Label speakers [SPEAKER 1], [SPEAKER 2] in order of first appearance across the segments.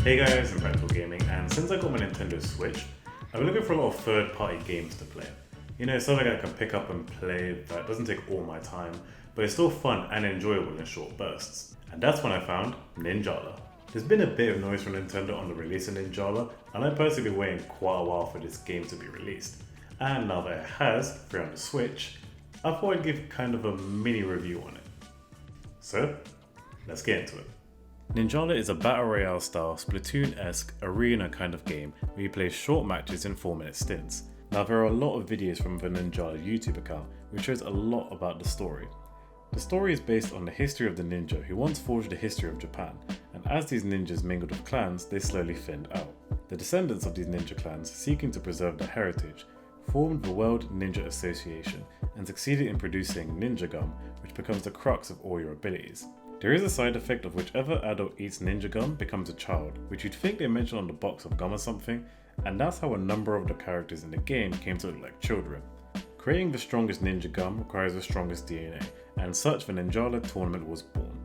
[SPEAKER 1] Hey guys, I'm Practical Gaming, and since I got my Nintendo Switch, I've been looking for a lot of third-party games to play. You know, something I can pick up and play that doesn't take all my time, but it's still fun and enjoyable in short bursts. And that's when I found Ninjala. There's been a bit of noise from Nintendo on the release of Ninjala, and I've personally been waiting quite a while for this game to be released. And now that it has, free on the Switch, I thought I'd give kind of a mini review on it. So, let's get into it. Ninjala is a battle royale style Splatoon-esque arena kind of game where you play short matches in 4-minute stints. Now there are a lot of videos from the Ninjala YouTube account which shows a lot about the story. The story is based on the history of the ninja who once forged the history of Japan, and as these ninjas mingled with clans, they slowly thinned out. The descendants of these ninja clans, seeking to preserve their heritage, formed the World Ninja Association and succeeded in producing ninja gum, which becomes the crux of all your abilities. There is a side effect of whichever adult eats ninja gum becomes a child, which you'd think they mentioned on the box of gum or something, and that's how a number of the characters in the game came to look like children. Creating the strongest ninja gum requires the strongest DNA, and such the Ninjala tournament was born.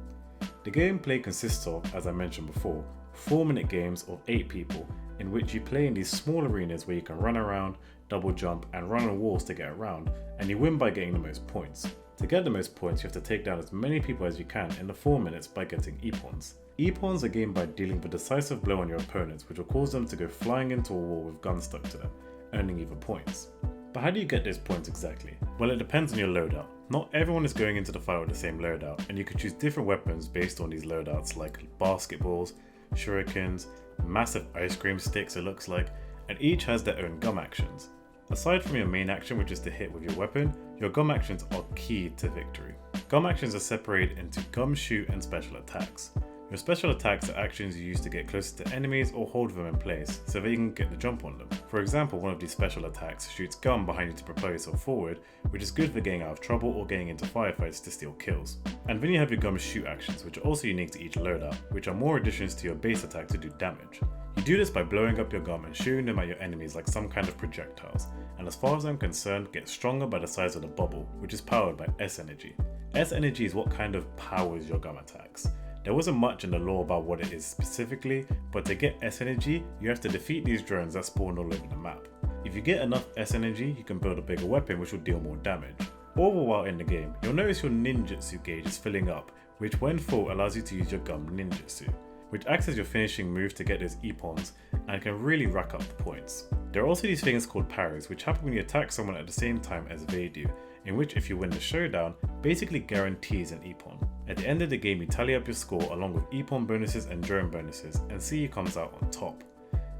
[SPEAKER 1] The gameplay consists of, as I mentioned before, 4-minute games of 8 people, in which you play in these small arenas where you can run around, double jump, and run on walls to get around, and you win by getting the most points. To get the most points, you have to take down as many people as you can in the 4 minutes by getting E-pawns. E-pawns are gained by dealing the decisive blow on your opponents, which will cause them to go flying into a wall with guns stuck to them, earning either points. But how do you get those points exactly? Well, it depends on your loadout. Not everyone is going into the fight with the same loadout, and you can choose different weapons based on these loadouts like basketballs, shurikens, massive ice cream sticks it looks like, and each has their own gum actions. Aside from your main action, which is to hit with your weapon, your gum actions are key to victory. Gum actions are separated into gum shoot and special attacks. Your special attacks are actions you use to get closer to enemies or hold them in place so that you can get the jump on them. For example, one of these special attacks shoots gum behind you to propel yourself forward, which is good for getting out of trouble or getting into firefights to steal kills. And then you have your gum shoot actions, which are also unique to each loadout, which are more additions to your base attack to do damage. You do this by blowing up your gum and shooting them at your enemies like some kind of projectiles, and as far as I'm concerned, get stronger by the size of the bubble, which is powered by S energy. S energy is what kind of powers your gum attacks. There wasn't much in the lore about what it is specifically, but to get S energy, you have to defeat these drones that spawn all over the map. If you get enough S energy, you can build a bigger weapon which will deal more damage. All the while in the game, you'll notice your ninjutsu gauge is filling up, which when full allows you to use your gum ninjutsu, which acts as your finishing move to get those E-pawns and can really rack up the points. There are also these things called parries, which happen when you attack someone at the same time as they do, in which if you win the showdown, basically guarantees an E-pawn. At the end of the game, you tally up your score along with E-pawn bonuses and drone bonuses and see who comes out on top.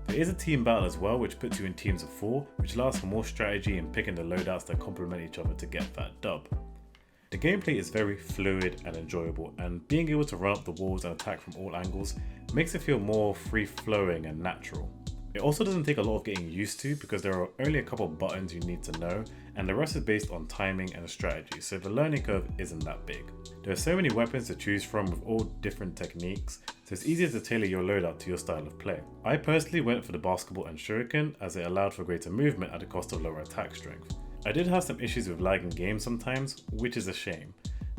[SPEAKER 1] There is a team battle as well, which puts you in teams of 4, which allows for more strategy in picking the loadouts that complement each other to get that dub. The gameplay is very fluid and enjoyable, and being able to run up the walls and attack from all angles makes it feel more free-flowing and natural. It also doesn't take a lot of getting used to because there are only a couple of buttons you need to know, and the rest is based on timing and strategy, so the learning curve isn't that big. There are so many weapons to choose from with all different techniques, so it's easier to tailor your loadout to your style of play. I personally went for the basketball and shuriken as it allowed for greater movement at the cost of lower attack strength. I did have some issues with lagging games sometimes, which is a shame.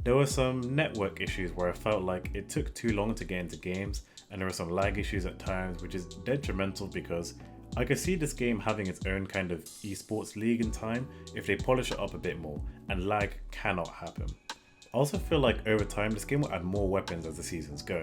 [SPEAKER 1] There were some network issues where I felt like it took too long to get into games, and there were some lag issues at times, which is detrimental because I could see this game having its own kind of esports league in time if they polish it up a bit more, and lag cannot happen. I also feel like over time this game will add more weapons as the seasons go.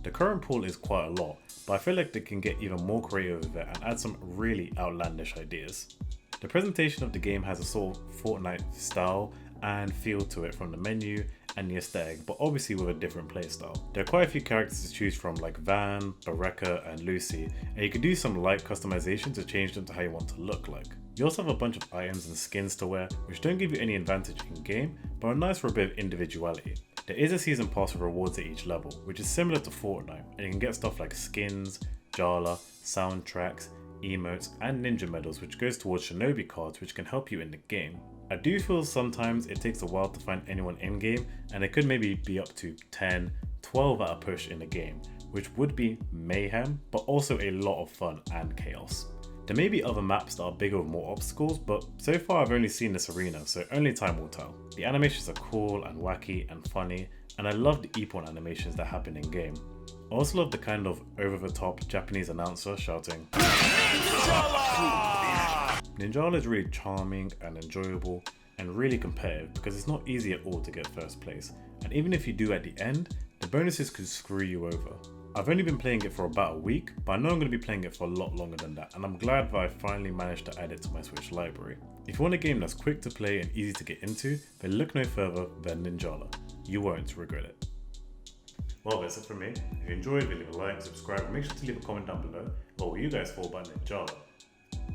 [SPEAKER 1] The current pool is quite a lot, but I feel like they can get even more creative with it and add some really outlandish ideas. The presentation of the game has a sort of Fortnite style and feel to it from the menu and the aesthetic, but obviously with a different playstyle. There are quite a few characters to choose from like Van, Baraka and Lucy, and you can do some light customization to change them to how you want to look like. You also have a bunch of items and skins to wear, which don't give you any advantage in game, but are nice for a bit of individuality. There is a season pass with rewards at each level, which is similar to Fortnite, and you can get stuff like skins, Jala, soundtracks, emotes and ninja medals, which goes towards shinobi cards which can help you in the game. I do feel sometimes it takes a while to find anyone in game, and it could maybe be up to 10, 12 at a push in the game, which would be mayhem, but also a lot of fun and chaos. There may be other maps that are bigger with more obstacles, but so far I've only seen this arena, so only time will tell. The animations are cool and wacky and funny, and I love the epon animations that happen in game. I also love the kind of over-the-top Japanese announcer shouting Ninjala! Ninjala is really charming and enjoyable and really competitive because it's not easy at all to get first place, and even if you do at the end, the bonuses could screw you over. I've only been playing it for about a week, but I know I'm going to be playing it for a lot longer than that, and I'm glad that I finally managed to add it to my Switch library. If you want a game that's quick to play and easy to get into, then look no further than Ninjala. You won't regret it. Well, that's it from me. If you enjoyed, leave a like, subscribe, and make sure to leave a comment down below. What will you guys thought about Ninjala?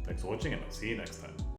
[SPEAKER 1] Thanks for watching, and I'll see you next time.